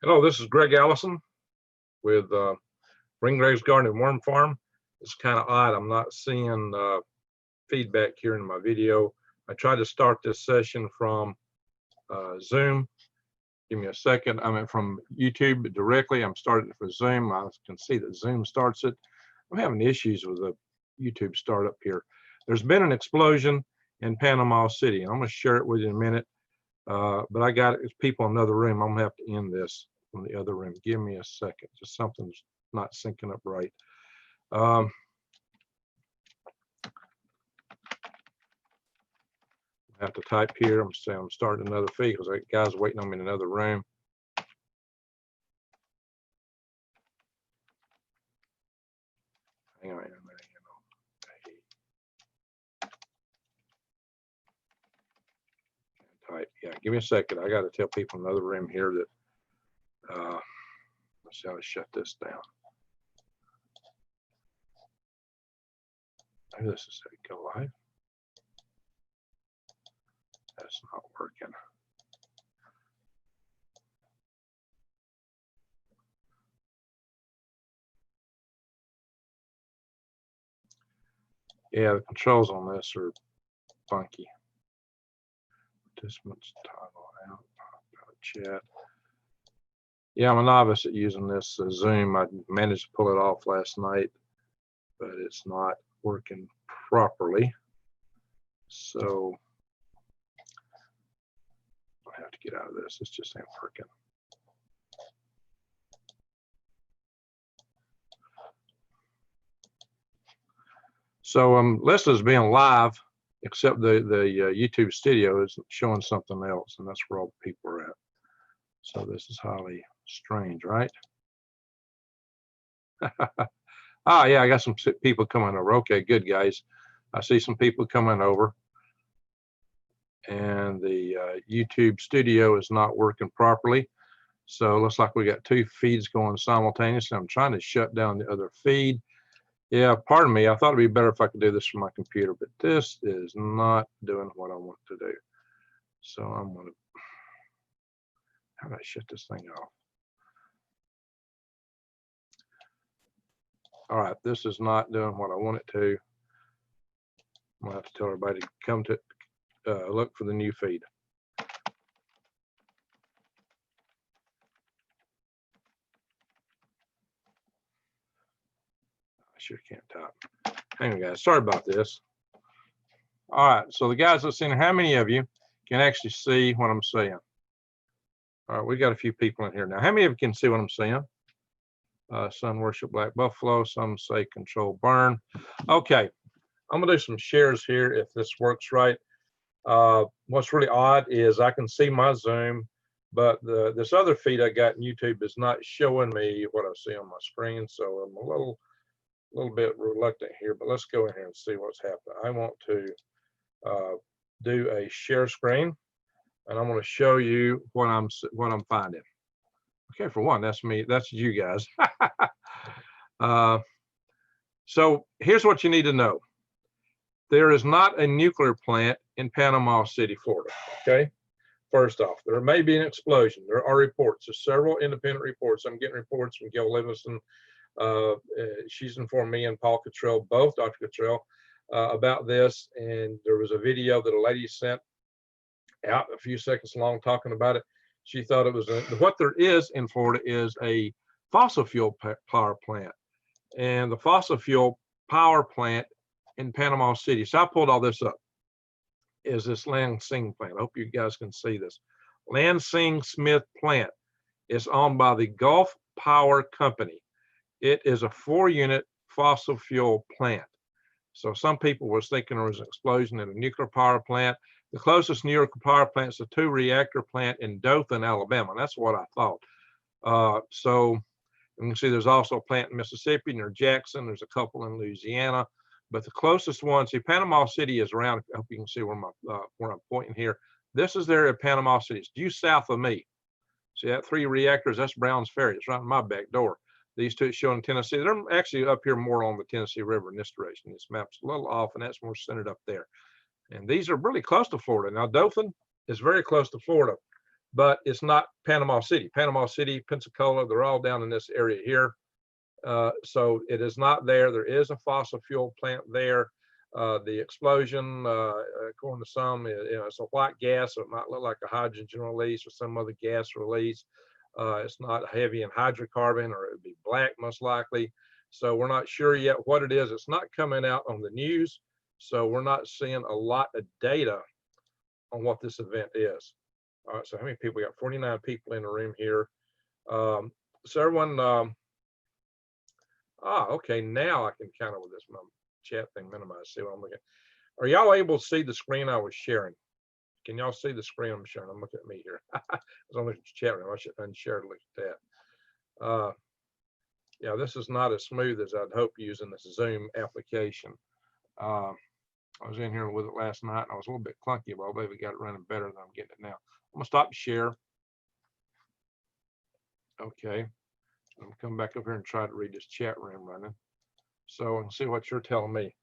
Hello, this is Greg Allison with Greg's Garden and Worm Farm. It's kind of odd. I'm not seeing feedback here in my video. I tried to start this session from Zoom. Give me a second. I mean, from YouTube directly. I'm starting for Zoom. I can see that Zoom starts it. I'm having issues with the YouTube startup here. There's been an explosion in Panama City, and I'm going to share it with you in a minute. But I got people in another room. I'm going to have to end this from the other room. Give me a second. Just something's not syncing up right. I have to type here. I'm saying I'm starting another feed because that guy's waiting on me in another room. Hang on a minute. Type. Yeah, give me a second. I got to tell people in another room here that. Let's see how to shut this down. Maybe this is a go live. That's not working. Yeah, the controls on this are funky. Participants toggle out, chat. Yeah, I'm a novice at using this Zoom. I managed to pull it off last night, but it's not working properly. So I have to get out of this. This just ain't working. So this is being live, except the YouTube studio is showing something else, and that's where all the people are at. So this is highly strange, right? Ah, yeah, I got some people coming over. Okay, good, guys. I see some people coming over. And the YouTube studio is not working properly. So it looks like we got two feeds going simultaneously. I'm trying to shut down the other feed. Yeah, pardon me. I thought it'd be better if I could do this from my computer, but this is not doing what I want to do. So I'm going to, how do I shut this thing off? All right, this is not doing what I want it to. I'm going to have to tell everybody to come to look for the new feed. I sure can't type. Hang on, guys. Sorry about this. All right, so the guys listening, how many of you can actually see what I'm saying? All right, we got a few people in here now. How many of you can see what I'm saying? Some worship Black Buffalo, some say control burn. Okay, I'm gonna do some shares here if this works right. What's really odd is I can see my Zoom, but this other feed I got in YouTube is not showing me what I see on my screen, so I'm a little bit reluctant here, but let's go in here and see what's happening. I want to do a share screen, and I'm going to show you what I'm finding. Okay, for one, that's me. That's you guys. So here's what you need to know. There is not a nuclear plant in Panama City, Florida. Okay. First off, there may be an explosion. There are reports. There's several independent reports. I'm getting reports from Gil Livingston. She's informed me and Paul Cottrell, both Dr. Cottrell, about this. And there was a video that a lady sent out a few seconds long talking about it. She thought it was what there is in Florida is a fossil fuel power plant, and the fossil fuel power plant in Panama City. So I pulled all this up. Is this Lansing plant? I hope you guys can see this. Lansing Smith plant is owned by the Gulf Power Company. It is a 4-unit fossil fuel plant. So some people was thinking there was an explosion in a nuclear power plant. The closest nuclear power plant is a 2-reactor plant in Dothan, Alabama. That's what I thought. So you can see there's also a plant in Mississippi, near Jackson. There's a couple in Louisiana. But the closest one, see, Panama City is around. I hope you can see where I'm pointing here. This is there at Panama City. It's due south of me. See that 3 reactors? That's Browns Ferry. It's right in my back door. These two shown in Tennessee. They're actually up here more on the Tennessee River in this direction. This map's a little off, and that's more centered up there. And these are really close to Florida. Now, Dothan is very close to Florida. but it's not Panama City. Panama City, Pensacola, they're all down in this area here. So it is not there. There is a fossil fuel plant there. The explosion, according to some, it's a white gas, so it might look like a hydrogen release or some other gas release. It's not heavy in hydrocarbon, or it would be black most likely. So we're not sure yet what it is. It's not coming out on the news, so we're not seeing a lot of data on what this event is. All right, so how many people? We got 49 people in the room here. So everyone, okay, now I can kind of, with this chat thing minimize, see what I'm looking at. Are y'all able to see the screen I was sharing? Can y'all see the screen I'm sharing? I'm looking at me here. I was on the chat room. I should unshare to look at that. Yeah, this is not as smooth as I'd hope using this Zoom application. I was in here with it last night, and I was a little bit clunky, but I believe we got it running better than I'm getting it now. I'm gonna stop the share. Okay, I'm gonna come back up here and try to read this chat room running. So and see what you're telling me.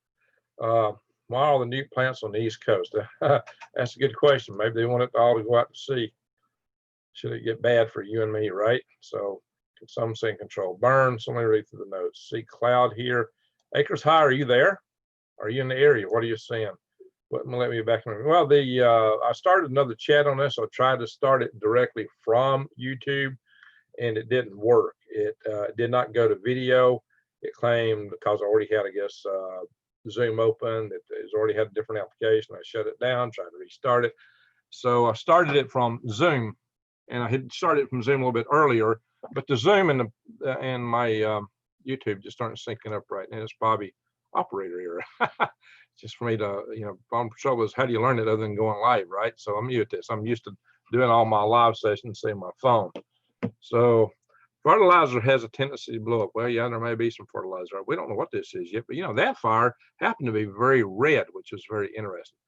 Why are all the nuke plants on the East Coast? That's a good question. Maybe they want it all to go out to sea. Should it get bad for you and me, right? So some say control burn. So let me read through the notes. See cloud here. Acres high, are you there? Are you in the area? What are you saying? Let me back. Well, I started another chat on this. I tried to start it directly from YouTube, and it didn't work. It did not go to video. It claimed, because I already had, I guess, Zoom open, that it's already had a different application. I shut it down, tried to restart it. So I started it from Zoom, and I had started it from Zoom a little bit earlier, but the Zoom and my YouTube just aren't syncing up right now. It's Bobby operator here. Just for me to, problem trouble is, how do you learn it other than going live, right? So I'm used to this. I'm used to doing all my live sessions, say my phone. So fertilizer has a tendency to blow up. Well, yeah, there may be some fertilizer. We don't know what this is yet, but that fire happened to be very red, which is very interesting.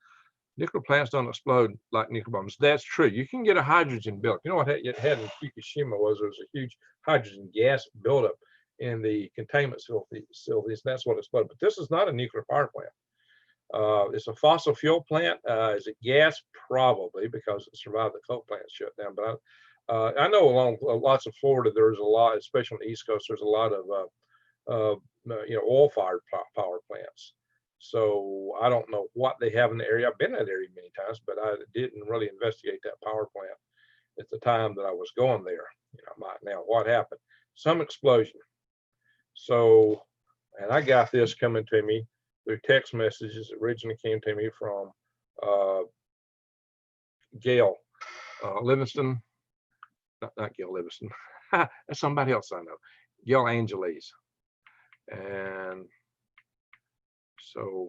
Nuclear plants don't explode like nuclear bombs. That's true. You can get a hydrogen buildup. You know what it had in Fukushima was there was a huge hydrogen gas buildup in the containment facilities. That's what exploded. But this is not a nuclear power plant. It's a fossil fuel plant. Is it gas? Probably, because it survived the coal plant shutdown. But I know along lots of Florida, there's a lot, especially on the East Coast, there's a lot of oil-fired power plants. So I don't know what they have in the area. I've been in that area many times, but I didn't really investigate that power plant at the time that I was going there. Now what happened? Some explosion. So, and I got this coming to me through text messages. It originally came to me from Gail Livingston. Not Gail Livingston. That's somebody else I know. Gail Angeles. And so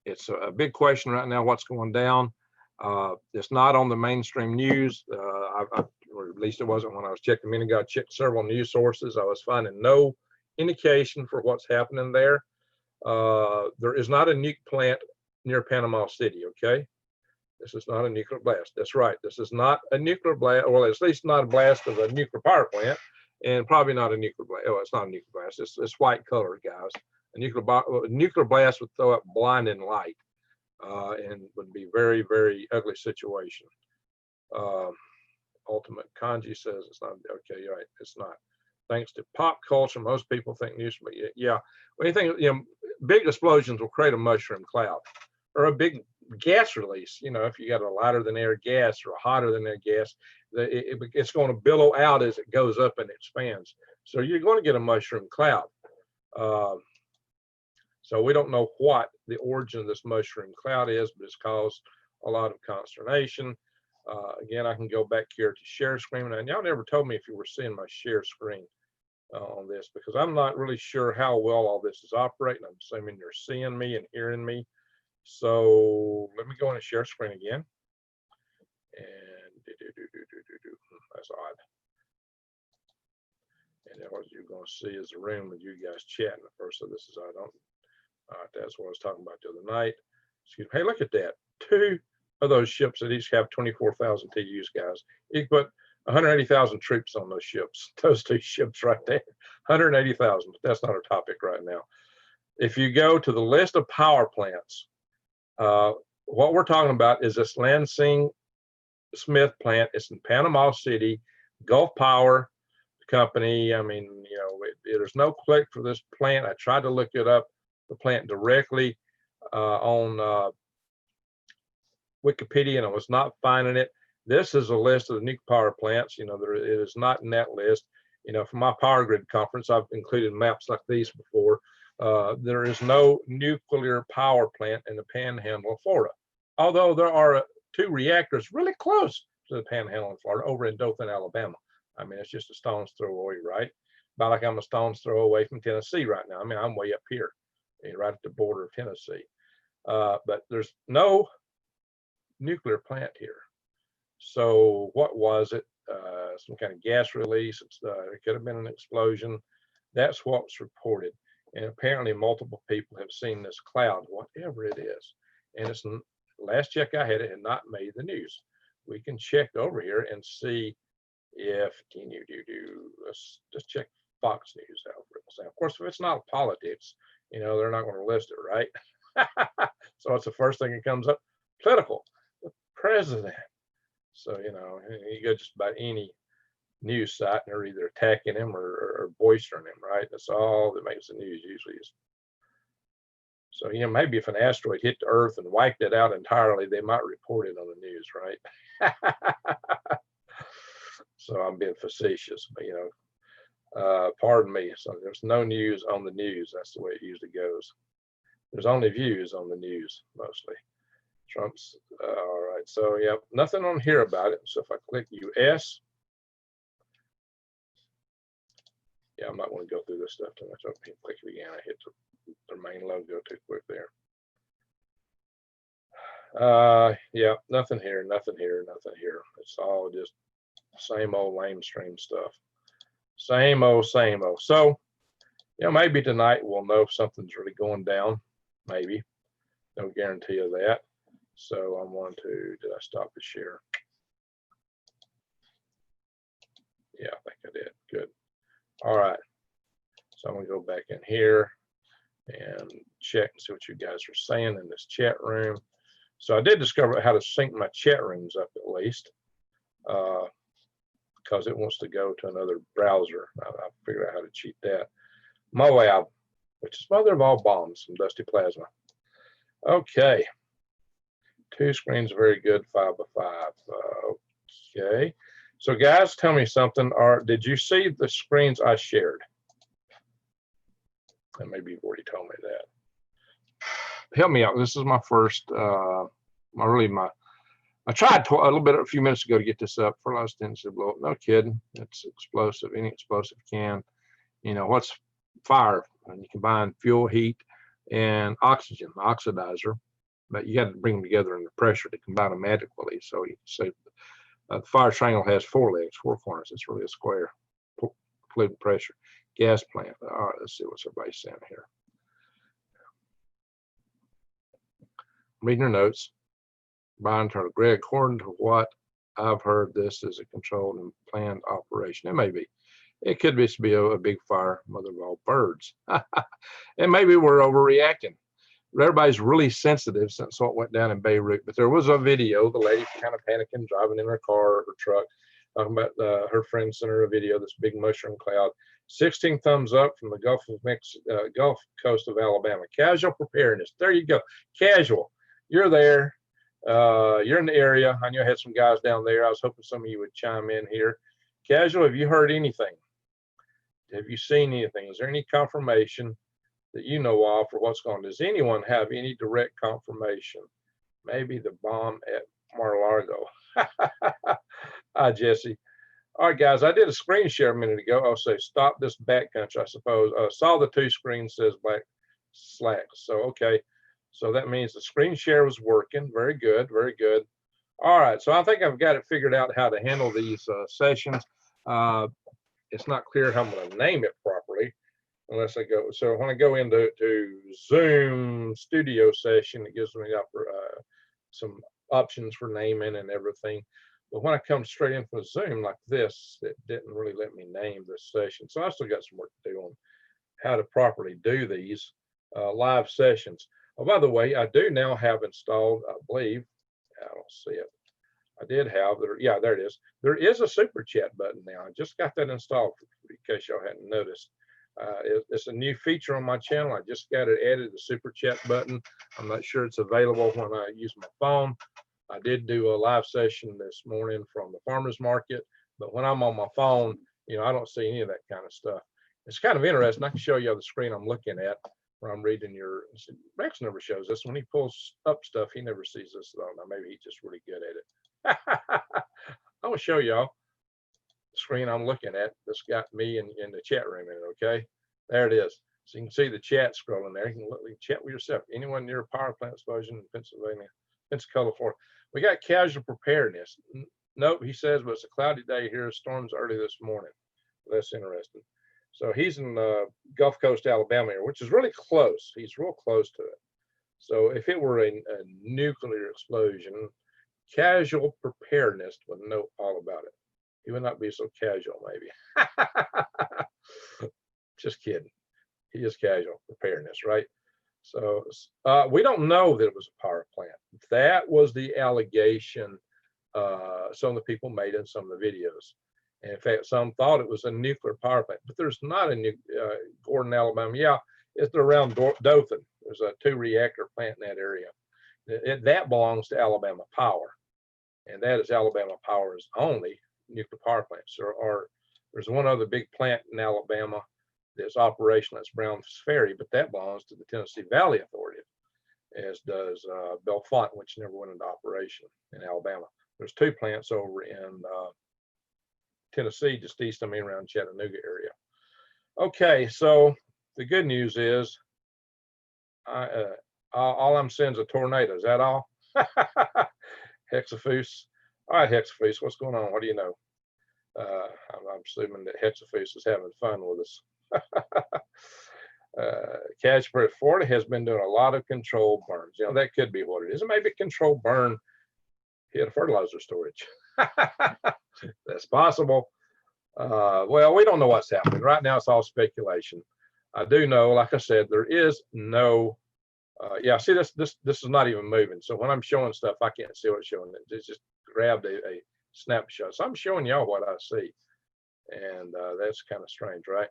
it's a big question right now, what's going down. It's not on the mainstream news. Or at least it wasn't when I was checking a minute ago. I checked several news sources. I was finding no indication for what's happening there. There is not a nuke plant near Panama City, okay? This is not a nuclear blast. That's right. This is not a nuclear blast, well, at least not a blast of a nuclear power plant, and probably not a nuclear blast. Oh, it's not a nuclear blast. It's white colored, guys. A nuclear blast would throw up blinding light and would be very, very ugly situation. Ultimate Kanji says it's not. Okay, you're right. It's not. Thanks to pop culture, most people think news. Yeah, when you think, big explosions will create a mushroom cloud or a big gas release. If you got a lighter than air gas or a hotter than air gas, it's going to billow out as it goes up and expands. So you're going to get a mushroom cloud. So we don't know what the origin of this mushroom cloud is, but it's caused a lot of consternation. Again, I can go back here to share screen, and y'all never told me if you were seeing my share screen on this, because I'm not really sure how well all this is operating. I'm assuming you're seeing me and hearing me. So let me go on and share screen again. And that's odd. And then what you're going to see is a room with you guys chatting at first. So this is, all right, that's what I was talking about the other night. Excuse me. Hey, look at that. 2 of those ships that each have 24,000 TUs, guys. You put 180,000 troops on those ships. Those 2 ships right there. 180,000. But that's not our topic right now. If you go to the list of power plants, What we're talking about is this Lansing Smith plant. It's in Panama City, Gulf Power company. I mean, you know, there's no click for this plant. I tried to look it up, the plant directly on Wikipedia, and I was not finding it. This is a list of the nuclear power plants. You know, it is not in that list. You know, for my power grid conference, I've included maps like these before. There is no nuclear power plant in the Panhandle of Florida, although there are 2 reactors really close to the Panhandle of Florida over in Dothan, Alabama. I mean, it's just a stone's throw away, right? About like I'm a stone's throw away from Tennessee right now. I mean, I'm way up here, right at the border of Tennessee. But there's no nuclear plant here. So what was it? Some kind of gas release. It could have been an explosion. That's what's reported. And apparently multiple people have seen this cloud, whatever it is. And it's last check I had, it had not made the news. We can check over here and see if let's just check Fox News out. Of course, if it's not politics, you know, they're not going to list it, right? So it's the first thing that comes up. Political, the president. So, you know, you go just about any news site and they're either attacking him or boistering him, right? That's all that makes the news usually is. So, you know, maybe if an asteroid hit the Earth and wiped it out entirely, they might report it on the news, right? So I'm being facetious, but, you know, pardon me. So there's no news on the news. That's the way it usually goes. There's only views on the news, mostly. Trump's, all right. So, yeah, nothing on here about it. So if I click US, yeah, I'm not going to go through this stuff too much. Okay, click it again. I hit the main logo too quick there. Yeah, nothing here, nothing here, nothing here. It's all just same old lamestream stuff. Same old, same old. So, you know, maybe tonight we'll know if something's really going down. Maybe. No guarantee of that. So I'm going to, did I stop the share? Yeah, I think I did. Good. All right. So I'm going to go back in here and check and see what you guys are saying in this chat room. So I did discover how to sync my chat rooms up at least, because it wants to go to another browser. I figured out how to cheat that. Moab, which is mother of all bombs, some dusty plasma. Okay. 2 screens, very good, 5 by 5. Okay. So guys, tell me something. Did you see the screens I shared? And maybe you've already told me that. Help me out. This is my first, I tried a little bit, a few minutes ago to get this up. For last tendency to blow up. No kidding. It's explosive. Any explosive can. You know, what's fire? And you combine fuel, heat, and oxygen, oxidizer. But you got to bring them together under pressure to combine them adequately. So you can say the fire triangle has 4 legs, 4 corners. It's really a square, including pressure. Gas plant. All right, let's see what's everybody's saying here. Reading your notes. Brian Turner, Greg, according to what I've heard, this is a controlled and planned operation. It may be. It could be a big fire, mother of all birds. And maybe we're overreacting. Everybody's really sensitive since what went down in Beirut, but there was a video, the lady kind of panicking, driving in her car or her truck, talking about her friend sent her a video, this big mushroom cloud. 16 thumbs up from the Gulf Coast of Alabama. Casual preparedness. There you go. Casual. You're there. You're in the area. I knew I had some guys down there. I was hoping some of you would chime in here. Casual, have you heard anything? Have you seen anything? Is there any confirmation that you know of for what's going on? Does anyone have any direct confirmation? Maybe the bomb at Mar-a-Lago. Hi, Jesse. All right, guys, I did a screen share a minute ago. I'll say stop this backcountry, I suppose. Saw the 2 screens, says black slack. So, okay. So that means the screen share was working. Very good, very good. All right, so I think I've got it figured out how to handle these sessions. It's not clear how I'm going to name it properly unless I go. So when I go into Zoom studio session, it gives me some options for naming and everything. But when I come straight in for Zoom like this, it didn't really let me name this session. So I still got some work to do on how to properly do these live sessions. Oh, by the way, I do now have installed, I believe, I don't see it. I did have there. Yeah, there it is. There is a super chat button now. I just got that installed in case y'all hadn't noticed. It's a new feature on my channel. I just got it added, the super chat button. I'm not sure it's available when I use my phone. I did do a live session this morning from the farmer's market, but when I'm on my phone, you know, I don't see any of that kind of stuff. It's kind of interesting. I can show you the screen I'm looking at where I'm reading your, Rex never shows this. When he pulls up stuff, he never sees this at all. Now, maybe he's just really good at it. I'm gonna show y'all the screen I'm looking at. That's got me in the chat room in it. Okay, there it is. So you can see the chat scrolling there. You can chat with yourself. Anyone near a power plant explosion in Pennsylvania, Pensacola, Florida. We got casual preparedness. Nope, he says, but it's a cloudy day here. Storms early this morning. That's interesting. So he's in Gulf Coast, Alabama, which is really close. He's real close to it. So if it were a nuclear explosion, casual preparedness would know all about it. He would not be so casual, maybe. Just kidding. He is casual preparedness, right? So we don't know that it was a power plant. That was the allegation some of the people made in some of the videos. And in fact, some thought it was a nuclear power plant, but there's not a Gordon, Alabama. Yeah, it's around Dothan. There's a 2-reactor plant in that area. That belongs to Alabama Power. And that is Alabama Power's only nuclear power plant. So there's one other big plant in Alabama that's operational. That's Browns Ferry, but that belongs to the Tennessee Valley Authority, as does Bellefonte, which never went into operation in Alabama. There's 2 plants over in Tennessee, just east of me, around Chattanooga area. Okay, so the good news is all I'm seeing is a tornado. Is that all? Hexafus. All right, Hexafus, what's going on? What do you know? I'm assuming that Hexafus is having fun with us. Casper, Florida has been doing a lot of controlled burns. You know, that could be what it is. It may be controlled burn hit a fertilizer storage. That's possible. Well, we don't know what's happening. Right now, it's all speculation. I do know, like I said, there is no yeah, see, this is not even moving. So when I'm showing stuff, I can't see what's showing. It's just grabbed a snapshot. So I'm showing y'all what I see. And that's kind of strange, right?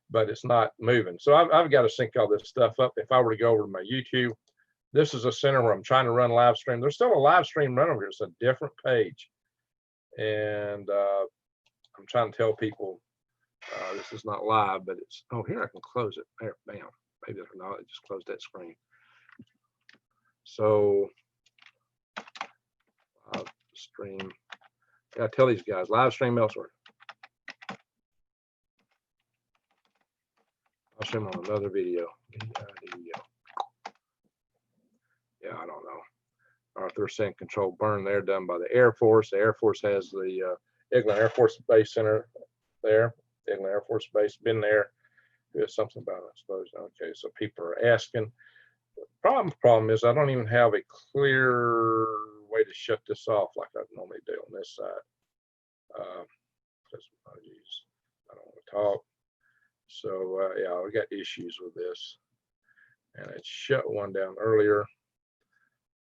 But it's not moving. So I've got to sync all this stuff up. If I were to go over to my YouTube, this is a center where I'm trying to run live stream. There's still a live stream run over here. It's a different page. And I'm trying to tell people this is not live, but it's, oh, here I can close it. There, bam. Maybe not, it just closed that screen. So stream, I tell these guys, live stream elsewhere. I'll stream on another video. Yeah, I don't know. Or if they're saying controlled burn, they're done by the Air Force. The Air Force has the Eglin Air Force Base Center there. Eglin Air Force Base, been there. There's something about it, I suppose. Okay, so people are asking. The problem is I don't even have a clear way to shut this off like I normally do on this side. I don't want to talk. So yeah, we got issues with this, and it shut one down earlier.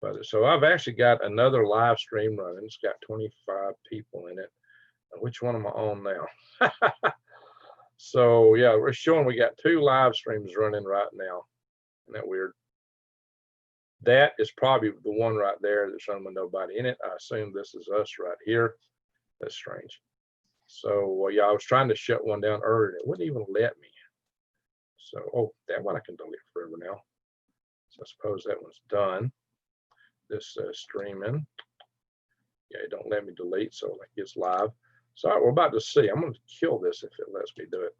But so I've actually got another live stream running. It's got 25 people in it. Which one am I on now? So yeah, we're showing we got 2 live streams running right now. Isn't that weird? That is probably the one right there that's running with nobody in it. I assume this is us right here. That's strange. So yeah, I was trying to shut one down earlier. It wouldn't even let me. So, oh, that one I can delete forever now. So I suppose that one's done. This streaming. Yeah, it don't let me delete, so like it's live. So all right, we're about to see. I'm going to kill this if it lets me do it.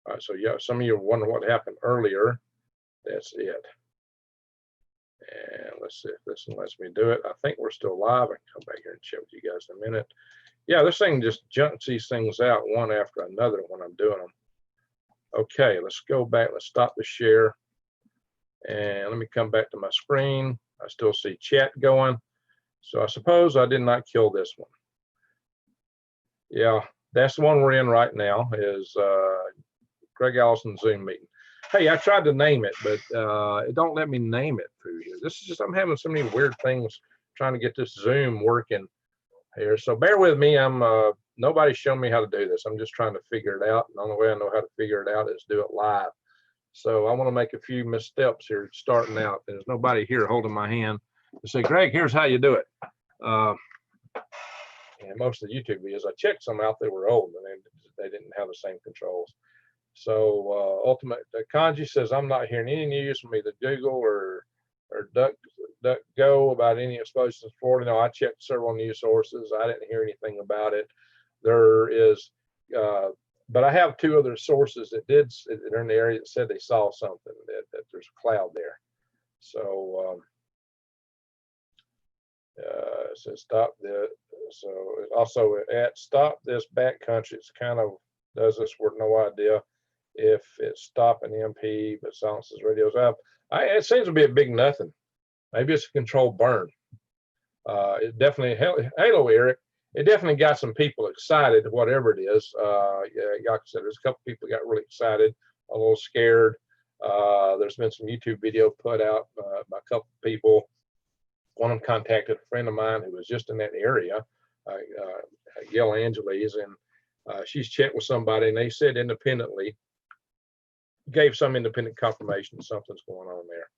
All right, so yeah, some of you are wondering what happened earlier. That's it. And let's see if this one lets me do it. I think we're still live. I can come back here and check with you guys in a minute. Yeah, this thing just jumps these things out one after another when I'm doing them. Okay, let's go back. Let's stop the share. And let me come back to my screen. I still see chat going. So I suppose I did not kill this one. Yeah, that's the one we're in right now, is Craig Allison Zoom meeting. Hey, I tried to name it, but it don't let me name it through here. This is just, I'm having so many weird things trying to get this Zoom working here. So bear with me. Nobody's shown me how to do this. I'm just trying to figure it out. And the only way I know how to figure it out is do it live. So I want to make a few missteps here starting out. There's nobody here holding my hand to say, Greg, here's how you do it. And most of the YouTube videos, I checked some out, they were old and they didn't have the same controls. So ultimate Kanji says, I'm not hearing any news from either Google or DuckDuckGo about any explosions in Florida. No, I checked several news sources. I didn't hear anything about it. There is, but I have two other sources that did, they're in the area that said they saw something, that there's a cloud there. So it says stop the, so also at stop this backcountry, it's kind of does this work, no idea if it's stopping MP, but silences radios up. It seems to be a big nothing. Maybe it's a controlled burn. It definitely, hello, Eric. It definitely got some people excited, whatever it is. Yeah, like I said, there's a couple people got really excited, a little scared. There's been some YouTube video put out by a couple people. One of them contacted a friend of mine who was just in that area, Gail Angeles, and she's checked with somebody, and they said independently, gave some independent confirmation something's going on there.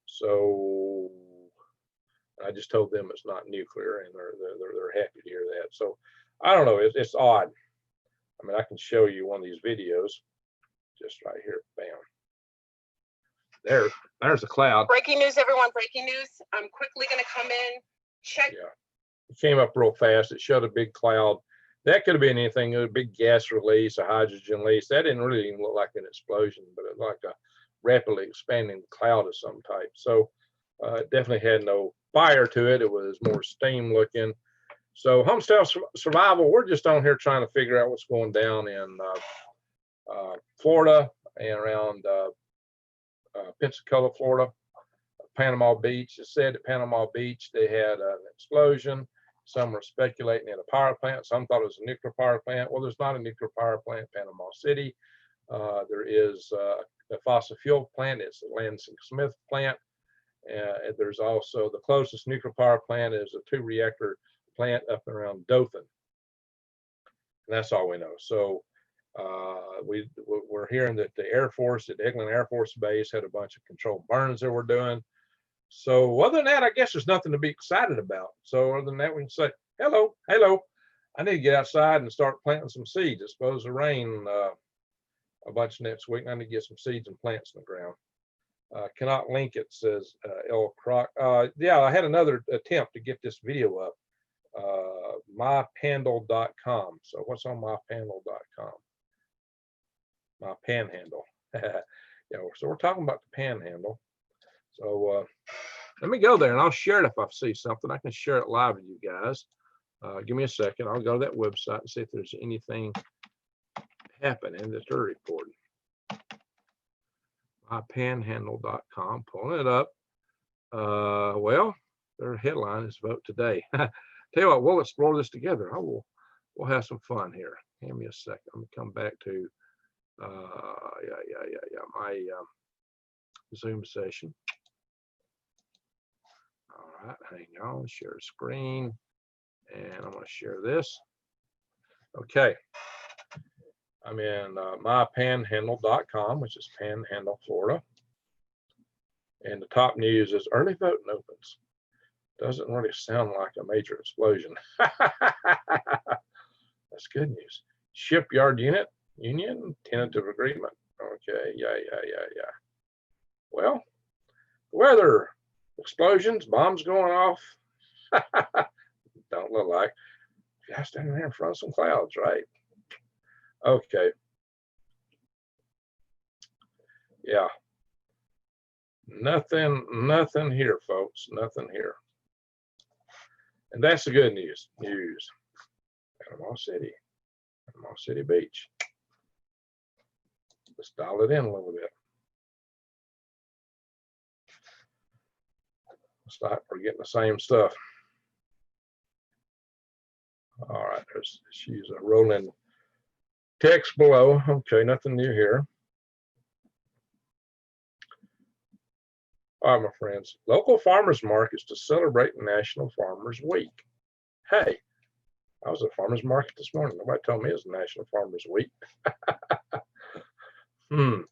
So I just told them it's not nuclear, and they're happy to hear that. So I don't know, it's odd. I mean, I can show you one of these videos, just right here. Bam. There's a cloud. Breaking news, everyone! Breaking news! I'm quickly going to come in, check. Yeah, it came up real fast. It showed a big cloud. That could have been anything. A big gas release, a hydrogen release. That didn't really even look like an explosion, but it looked like a rapidly expanding cloud of some type. So it definitely had no fire to it. It was more steam looking. So homestyle survival, we're just on here trying to figure out what's going down in Florida and around Pensacola, Florida, Panama Beach. It said at Panama Beach they had an explosion. Some were speculating at a power plant. Some thought it was a nuclear power plant. Well, there's not a nuclear power plant in Panama City. There is a fossil fuel plant. It's the Lansing Smith plant. There's also the closest nuclear power plant is a 2-reactor plant up around Dothan. And that's all we know. So we're hearing that the Air Force at Eglin Air Force Base had a bunch of controlled burns that we're doing. So other than that, I guess there's nothing to be excited about. So other than that, we can say, hello, I need to get outside and start planting some seeds. It's supposed to rain a bunch next week. I need to get some seeds and plants in the ground. Cannot link it, says L. Croc. Yeah, I had another attempt to get this video up. mypandle.com. So what's on mypandle.com? My panhandle. Yeah, so we're talking about the panhandle. So let me go there and I'll share it if I see something. I can share it live with you guys. Give me a second. I'll go to that website and see if there's anything happening that they're reporting. Mypanhandle.com, pulling it up. Well, their headline is vote today. Tell you what, we'll explore this together. We'll have some fun here. Give me a second. Let me come back to my Zoom session. All right, hang on, share screen, and I'm going to share this. Okay, I'm in mypanhandle.com, which is Panhandle, Florida. And the top news is early voting opens. Doesn't really sound like a major explosion. That's good news. Shipyard union, tentative agreement. Okay, yeah. Well, weather, explosions, bombs going off. Don't look like. Yeah, standing there in front of some clouds, right? Okay. Yeah. Nothing here, folks. Nothing here. And that's the good news. Panama City Beach. Let's dial it in a little bit. Looks like we're getting the same stuff. All right, let's use a rolling text below. Okay, nothing new here. All right, my friends, local farmers markets to celebrate National Farmers Week. Hey, I was at a farmers market this morning. Nobody told me it was National Farmers Week. Well,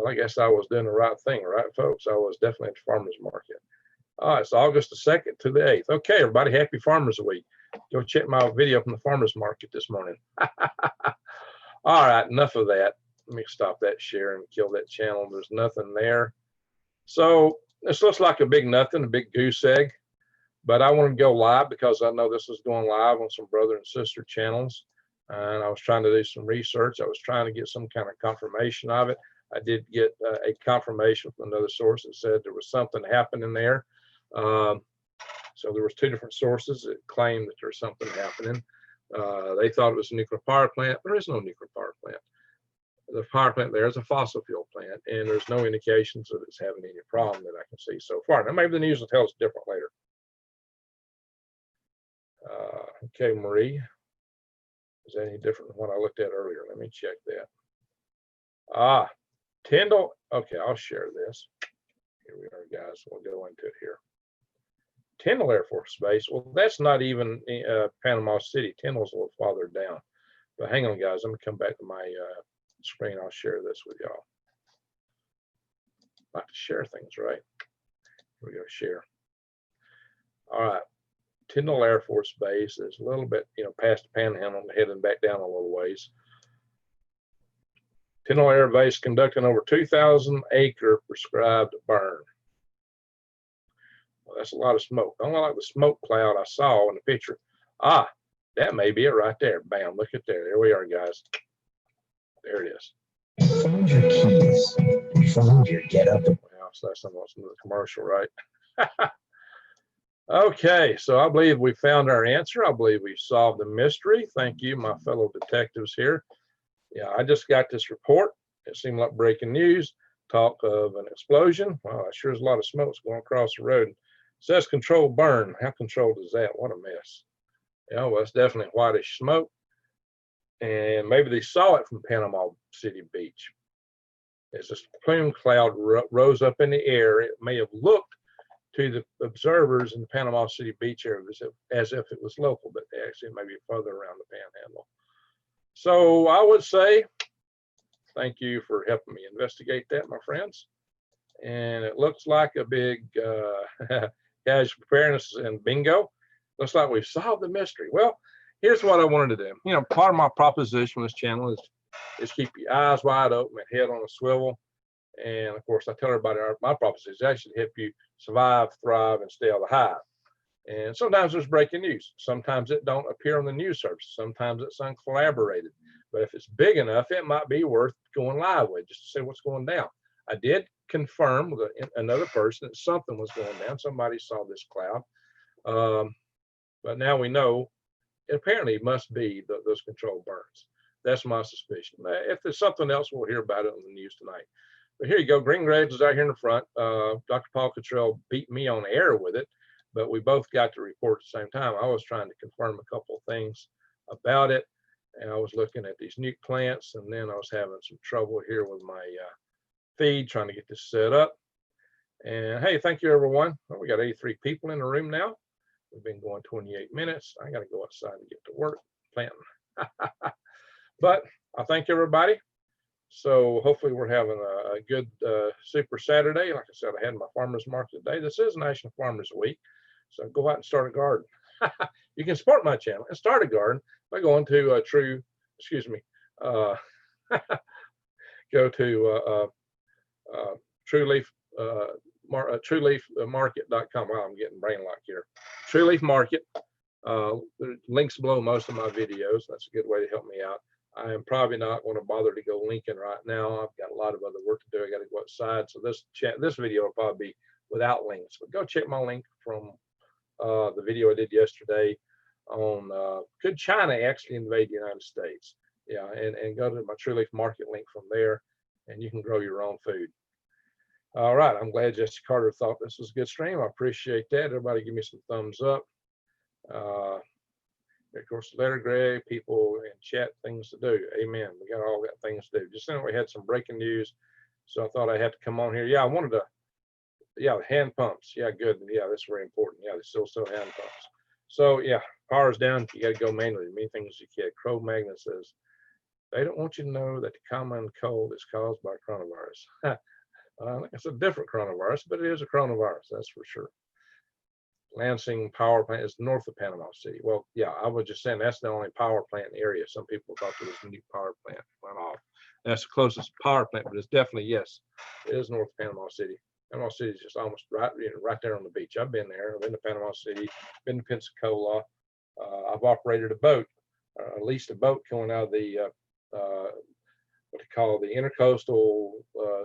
I guess I was doing the right thing, right, folks? I was definitely at the farmers market. All right, it's August the 2nd to the 8th. Okay, everybody, happy Farmers Week. Go check my video from the farmers market this morning. All right, enough of that. Let me stop that share and kill that channel. There's nothing there. So this looks like a big nothing, a big goose egg. But I want to go live because I know this is going live on some brother and sister channels. And I was trying to do some research. I was trying to get some kind of confirmation of it. I did get a confirmation from another source that said there was something happening there. So there was two different sources that claimed that there's something happening. They thought it was a nuclear power plant. There is no nuclear power plant. The power plant there is a fossil fuel plant, and there's no indications that it's having any problem that I can see so far. Now, maybe the news will tell us different later. Okay, Marie, is that any different than what I looked at earlier? Let me check that. Tyndall, okay, I'll share this. Here we are, guys. We'll go into it here. Tyndall Air Force Base. Well, that's not even Panama City. Tyndall's a little farther down. But hang on, guys. I'm going to come back to my screen. I'll share this with y'all. I like to share things, right? Here we go, share. All right. Tyndall Air Force Base is a little bit, past the Panhandle, heading back down a little ways. Tyndall Air Base conducting over 2,000 acre prescribed burn. Well, that's a lot of smoke. I don't like the smoke cloud I saw in the picture. That may be it right there. Bam, look at there. There we are, guys. There it is. Found your keys. Found your get up. Well, so that's almost another commercial, right? Okay, so I believe we found our answer. I believe we solved the mystery. Thank you, my fellow detectives here. Yeah, I just got this report. It seemed like breaking news. Talk of an explosion. Wow, that sure is a lot of smoke going across the road. It says controlled burn. How controlled is that? What a mess. Yeah, well, it's definitely whitish smoke. And maybe they saw it from Panama City Beach. As this plume cloud rose up in the air, it may have looked to the observers in the Panama City Beach area as if it was local, but they actually may be further around the Panhandle. So I would say thank you for helping me investigate that, my friends. And it looks like a big casual preparedness and bingo. Looks like we've solved the mystery. Well, here's what I wanted to do. Part of my proposition with this channel is keep your eyes wide open and head on a swivel. And of course, I tell everybody my proposition is actually to help you survive, thrive, and stay on the hive. And sometimes there's breaking news. Sometimes it don't appear on the news service. Sometimes it's uncollaborated. But if it's big enough, it might be worth going live with just to see what's going down. I did confirm with another person that something was going down. Somebody saw this cloud. But now we know it apparently must be those controlled burns. That's my suspicion. If there's something else, we'll hear about it on the news tonight. But here you go. Green Graves is out here in the front. Dr. Paul Cottrell beat me on air with it, but we both got to report at the same time. I was trying to confirm a couple of things about it, and I was looking at these nuke plants, and then I was having some trouble here with my feed, trying to get this set up. And hey, thank you, everyone. Well, we got 83 people in the room now. We've been going 28 minutes. I got to go outside and get to work planting. But I thank everybody. So hopefully we're having a good super Saturday. Like I said, I had my farmers market today. This is National Farmers Week. So go out and start a garden. You can support my channel and start a garden by going to go to trueleafmarket.com. Wow, I'm getting brain lock here. True Leaf Market. There's links below most of my videos. That's a good way to help me out. I am probably not going to bother to go linking right now. I've got a lot of other work to do. I got to go outside. So this video will probably be without links. But go check my link from the video I did yesterday on could China actually invade the United States? Yeah, and go to my True Leaf Market link from there, and you can grow your own food. All right, I'm glad Jesse Carter thought this was a good stream. I appreciate that. Everybody give me some thumbs up. Of course, letter Greg, people in chat, things to do. Amen. We all got things to do. Just then we had some breaking news, so I thought I had to come on here. Yeah, I wanted to yeah, hand pumps. Yeah, good. Yeah, that's very important. Yeah, they still hand pumps. So yeah, power's down. You got to go manually. Many things you can't. Cro-Magnon says they don't want you to know that the common cold is caused by coronavirus. It's a different coronavirus, but it is a coronavirus. That's for sure. Lansing power plant is north of Panama City. Well, yeah, I was just saying that's the only power plant in the area. Some people thought there was a new power plant went off. That's the closest power plant, but it's definitely, yes, it is north of Panama City. Panama City is just almost right, right there on the beach. I've been there. I've been to Panama City, been to Pensacola. I've operated a boat, leased a boat going out of the what they call the intercoastal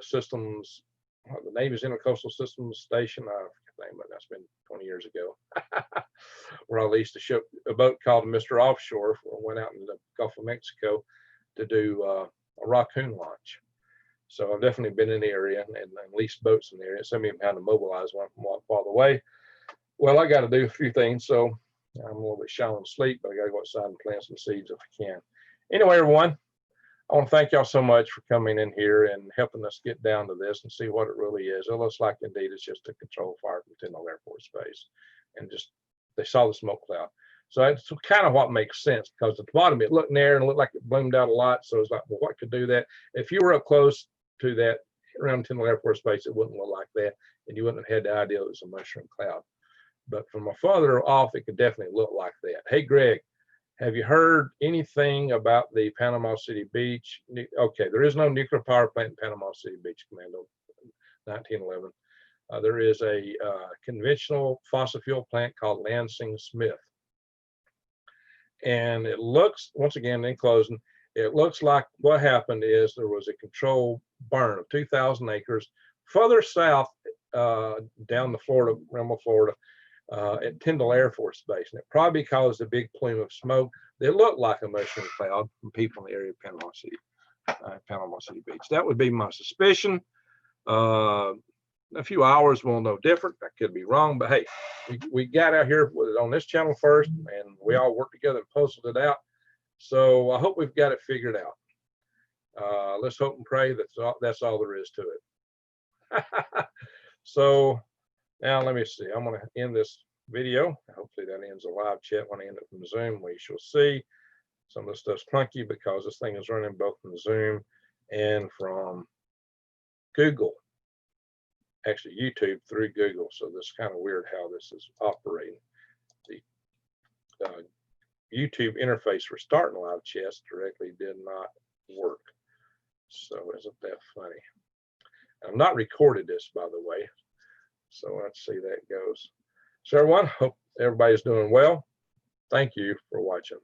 systems. The Navy's intercoastal systems station. I forget the name of it. That's been 20 years ago. Where I leased a boat called Mr. Offshore. Went out in the Gulf of Mexico to do a raccoon launch. So I've definitely been in the area and leased boats in the area. Some of them had to mobilize one from farther away. Well, I got to do a few things, so I'm a little bit shallow in sleep, but I got to go outside and plant some seeds if I can. Anyway, everyone, I want to thank y'all so much for coming in here and helping us get down to this and see what it really is. It looks like indeed it's just a control fire from Tyndall Air Force Base, and just they saw the smoke cloud. So that's kind of what makes sense, because at the bottom it looked in there and it looked like it bloomed out a lot. So it's like, well, what could do that? If you were up close to that around Tyndall Air Force Base, it wouldn't look like that, and you wouldn't have had the idea it was a mushroom cloud. But from a farther off, it could definitely look like that. Hey, Greg, have you heard anything about the Panama City Beach? Okay, there is no nuclear power plant in Panama City Beach, Commando, 1911. There is a conventional fossil fuel plant called Lansing Smith. And it looks, once again, in closing, it looks like what happened is there was a controlled burn of 2,000 acres further south down the Florida, realm of Florida, at Tyndall Air Force Base. And it probably caused a big plume of smoke that looked like a mushroom cloud from people in the area of Panama City Beach. That would be my suspicion. A few hours will know different. I could be wrong, but hey, we got out here with it on this channel first, and we all worked together and puzzled it out. So I hope we've got it figured out. Let's hope and pray that's all there is to it. So now let me see. I'm going to end this video. Hopefully that ends a live chat. When I end it from Zoom, we shall see. Some of the stuff's clunky because this thing is running both from Zoom and from Google. Actually, YouTube through Google. So this is kind of weird how this is operating. The YouTube interface for starting live chats directly did not work. So isn't that funny? I've not recorded this, by the way. So let's see how that goes. So everyone, hope everybody's doing well. Thank you for watching.